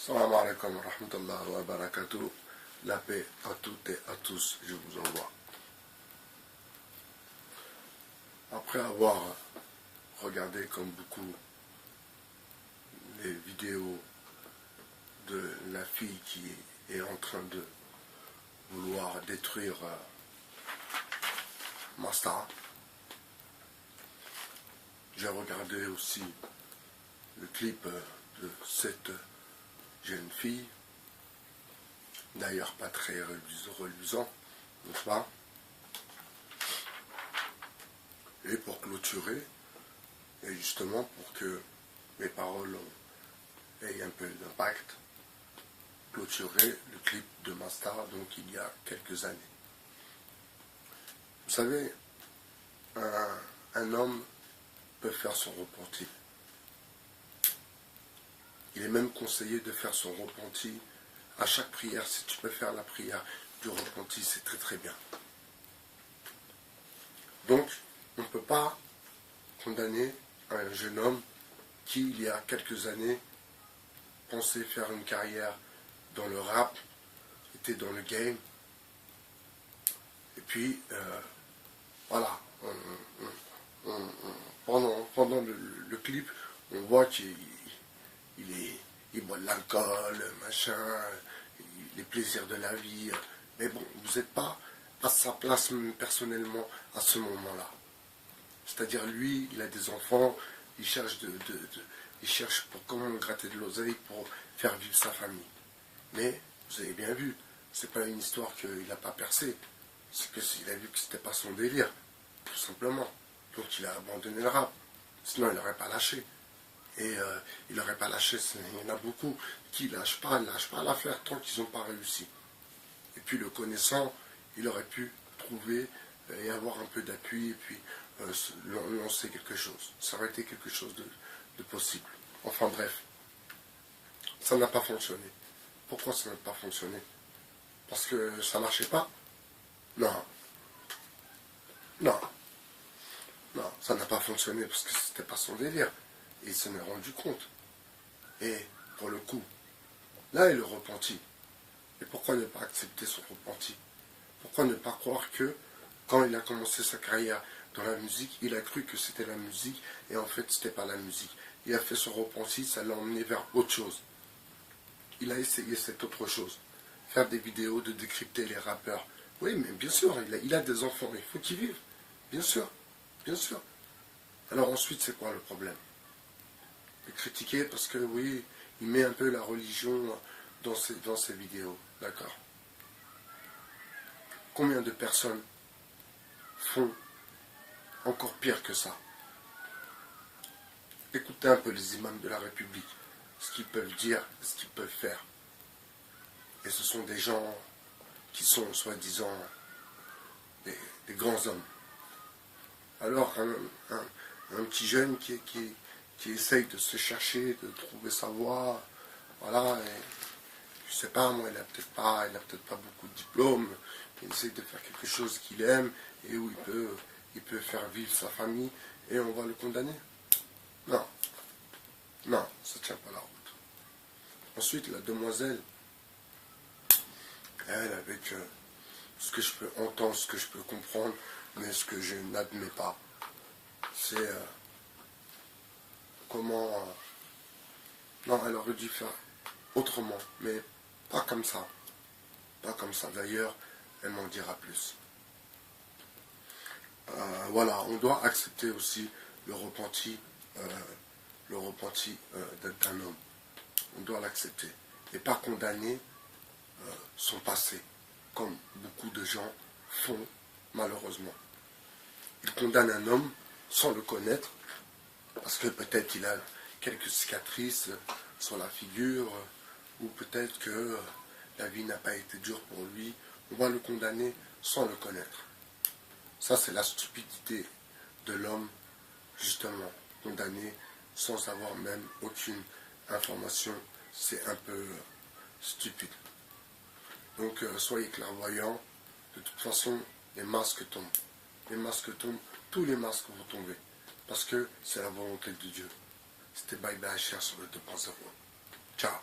Salam alaikum wa rahmatullahi wa barakatuh. La paix à toutes et à tous, je vous envoie. Après avoir regardé comme beaucoup les vidéos de la fille qui est en train de vouloir détruire Masta, j'ai regardé aussi le clip de cette jeune fille, d'ailleurs pas très reluisant, n'est-ce pas? Et pour clôturer, et justement pour que mes paroles aient un peu d'impact, clôturer le clip de Masta, donc il y a quelques années. Vous savez, un homme peut faire son repenti. Il est même conseillé de faire son repenti à chaque prière. Si tu peux faire la prière du repenti, c'est très très bien. Donc, on ne peut pas condamner un jeune homme qui, il y a quelques années, pensait faire une carrière dans le rap, était dans le game. Et puis, voilà, pendant le clip, on voit qu'il boit de l'alcool, machin, les plaisirs de la vie. Mais bon, vous n'êtes pas à sa place personnellement à ce moment-là. C'est-à-dire, lui, il a des enfants, il cherche, il cherche pour comment gratter de l'oseille pour faire vivre sa famille. Mais, vous avez bien vu, c'est pas une histoire qu'il n'a pas percé. C'est qu'il a vu que c'était pas son délire, tout simplement. Donc il a abandonné le rap. Sinon, il n'aurait pas lâché. Et il n'aurait pas lâché, il y en a beaucoup qui ne lâchent pas l'affaire tant qu'ils n'ont pas réussi. Et puis le connaissant, il aurait pu trouver et avoir un peu d'appui et puis lancer quelque chose. Ça aurait été quelque chose de possible. Enfin bref, ça n'a pas fonctionné. Pourquoi ça n'a pas fonctionné? Parce que ça ne marchait pas? Non. Non. Non, ça n'a pas fonctionné parce que c'était pas son délire. Et il s'en est rendu compte. Et pour le coup, là il est repenti. Et pourquoi ne pas accepter son repenti? Pourquoi ne pas croire que quand il a commencé sa carrière dans la musique, il a cru que c'était la musique et en fait c'était pas la musique. Il a fait son repenti, ça l'a emmené vers autre chose. Il a essayé cette autre chose. Faire des vidéos de décrypter les rappeurs. Oui, mais bien sûr, il a des enfants, il faut qu'ils vivent. Bien sûr, bien sûr. Alors ensuite, c'est quoi le problème? Le critiquer parce que oui, il met un peu la religion dans ses vidéos, d'accord. Combien de personnes font encore pire que ça? Écoutez un peu les imams de la République, ce qu'ils peuvent dire, ce qu'ils peuvent faire. Et ce sont des gens qui sont soi-disant des grands hommes. Alors un petit jeune qui essaye de se chercher, de trouver sa voie, voilà, et je sais pas, moi, il a peut-être pas beaucoup de diplômes, il essaye de faire quelque chose qu'il aime, et où il peut faire vivre sa famille, et on va le condamner? Non, non, ça tient pas la route. Ensuite, la demoiselle, elle, avec ce que je peux entendre, ce que je peux comprendre, mais ce que je n'admets pas, c'est comment... non, elle aurait dû faire autrement, mais pas comme ça. Pas comme ça. D'ailleurs, elle m'en dira plus. Voilà, on doit accepter aussi le repenti d'un homme. On doit l'accepter. Et pas condamner son passé, comme beaucoup de gens font, malheureusement. Ils condamnent un homme sans le connaître, parce que peut-être il a quelques cicatrices sur la figure, ou peut-être que la vie n'a pas été dure pour lui. On va le condamner sans le connaître. Ça, c'est la stupidité de l'homme, justement, condamné sans avoir même aucune information. C'est un peu stupide. Donc, soyez clairvoyants. De toute façon, les masques tombent. Les masques tombent, tous les masques vont tomber. Parce que c'est la volonté de Dieu. C'était Bye Bye Cher sur le 2.0. Ciao.